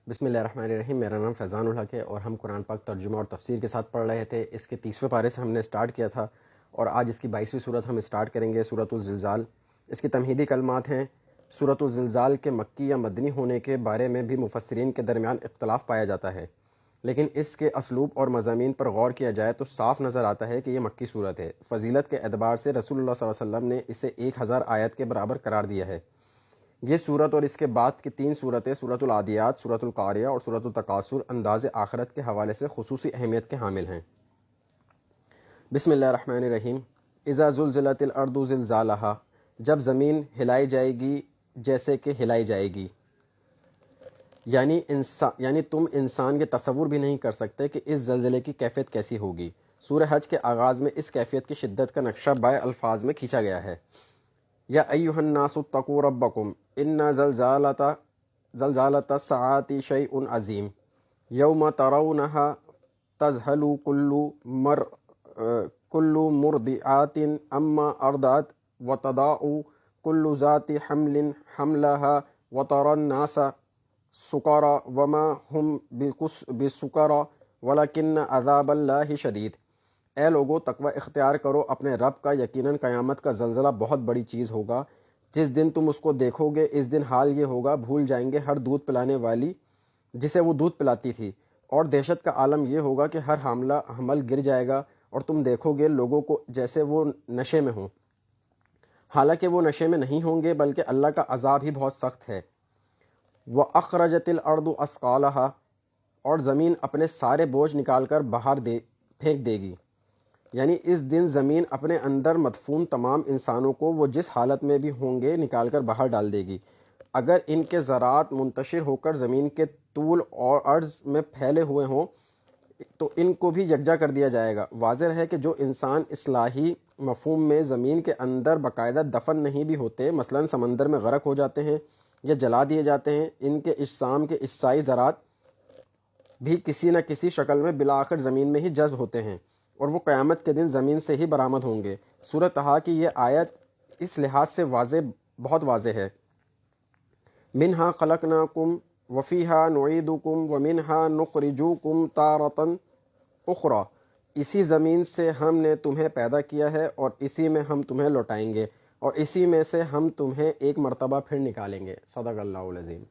بسم اللہ الرحمن الرحیم۔ میرا نام فیضان الحق ہے اور ہم قرآن پاک ترجمہ اور تفسیر کے ساتھ پڑھ رہے تھے۔ اس کے 30ویں پارے سے ہم نے سٹارٹ کیا تھا اور آج اس کی 22ویں صورت ہم سٹارٹ کریں گے، سورۃ الزلزال۔ اس کی تمہیدی کلمات ہیں۔ سورۃ الزلزال کے مکی یا مدنی ہونے کے بارے میں بھی مفسرین کے درمیان اختلاف پایا جاتا ہے، لیکن اس کے اسلوب اور مضامین پر غور کیا جائے تو صاف نظر آتا ہے کہ یہ مکی صورت ہے۔ فضیلت کے اعتبار سے رسول اللہ صلی اللہ علیہ وسلم نے اسے 1000 آیت کے برابر قرار دیا ہے۔ یہ صورت اور اس کے بعد کی 3 صورتیں سورۃ العادیات، سورۃ القاریہ اور سورۃ التکاثر انداز آخرت کے حوالے سے خصوصی اہمیت کے حامل ہیں۔ بسم اللہ الرحمن الرحیم۔ اذا زلزلت الارض زلزالہا، جب زمین ہلائی جائے گی جیسے کہ ہلائی جائے گی، یعنی تم انسان کے تصور بھی نہیں کر سکتے کہ اس زلزلے کی کیفیت کیسی ہوگی۔ سورہ حج کے آغاز میں اس کیفیت کی شدت کا نقشہ بائے الفاظ میں کھینچا گیا ہے۔ یا ایھا الناس اتقوا ربکم ان زلزالۃ الساعۃ شیء عظیم یوم ترونھا تذہل کل مرضعۃ عما ارضعت وتضع کل ذات حمل حملها وترى الناس سکارى وما هم بسکارى ولکن عذاب اللہ شدید۔ اے لوگو، تقوی اختیار کرو اپنے رب کا، یقیناً قیامت کا زلزلہ بہت بڑی چیز ہوگا۔ جس دن تم اس کو دیکھو گے، اس دن حال یہ ہوگا، بھول جائیں گے ہر دودھ پلانے والی جسے وہ دودھ پلاتی تھی، اور دہشت کا عالم یہ ہوگا کہ ہر حمل گر جائے گا، اور تم دیکھو گے لوگوں کو جیسے وہ نشے میں ہوں، حالانکہ وہ نشے میں نہیں ہوں گے بلکہ اللہ کا عذاب ہی بہت سخت ہے۔ وَأَخْرَجَتِ الْأَرْضُ أَثْقَالَهَا، اور زمین اپنے سارے بوجھ نکال کر باہر پھینک دے گی، یعنی اس دن زمین اپنے اندر مدفون تمام انسانوں کو وہ جس حالت میں بھی ہوں گے نکال کر باہر ڈال دے گی۔ اگر ان کے ذرات منتشر ہو کر زمین کے طول اور عرض میں پھیلے ہوئے ہوں تو ان کو بھی یکجا کر دیا جائے گا۔ واضح ہے کہ جو انسان اصلاحی مفہوم میں زمین کے اندر باقاعدہ دفن نہیں بھی ہوتے، مثلا سمندر میں غرق ہو جاتے ہیں یا جلا دیے جاتے ہیں، ان کے اجسام کے اجزائی ذرات بھی کسی نہ کسی شکل میں بالآخر زمین میں ہی جذب ہوتے ہیں، اور وہ قیامت کے دن زمین سے ہی برآمد ہوں گے۔ سورۃ طٰہٰ کی یہ آیت اس لحاظ سے بہت واضح ہے۔ منہا خلقناکم وفیہا نعیدکم ومنہا نخرجوکم تارۃ اخری، اسی زمین سے ہم نے تمہیں پیدا کیا ہے اور اسی میں ہم تمہیں لوٹائیں گے، اور اسی میں سے ہم تمہیں ایک مرتبہ پھر نکالیں گے۔ صدق اللہ العظیم۔